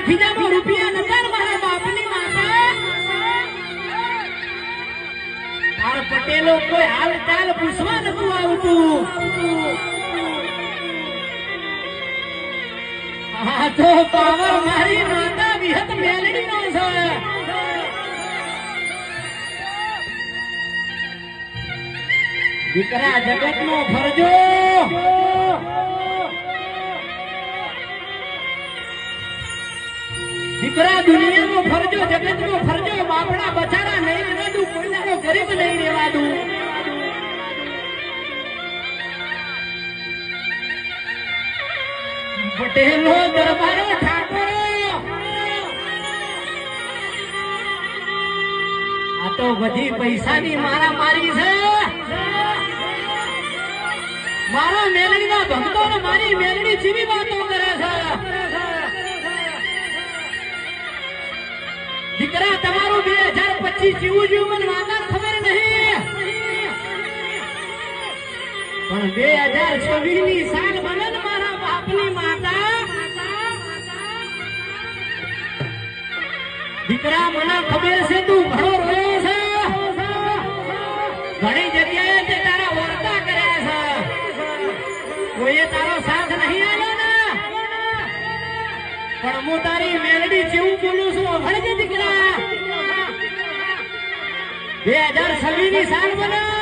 ખીજામાં રૂપિયા નતા મારા બાપની માતા તાર પટેલો કોઈ હાલ ચાલ પૂછવા નતું આવતું આ તો પાવર મારી માતા વિહત મેલડી નો છે દીકરા જગત નો ફરજો દીકરા દુનિયા નો ફરજો જગત નો ફરજો બાપડા બચારા નહીં રહેવા દઉં કોઈનો ગરીબ નહીં રહેવા દઉં પટેલો દરબારો ઠાકોરો આ તો બધી પૈસાની મારા મારી છે મારા મેલડીના ભક્તો ને મારી મેલડી ચીવી વાતો કરે છે દીકરા તમારું 2025 જીવું જીવું મને વાતા ખબર નહીં પણ 2026 ની સાલ બને ને મારા બાપની માતા દીકરા મને ખબર છે તું ઘણો રોયો છે ઘણી જગ્યાએ તે તારા વર્તા કર્યા છે કોઈએ તારો સાથ નહીં આવ્યો ને પણ હું તારી મેલડી જેવું બોલું છું ભણજે દીકરા 2026 ની સાલ બને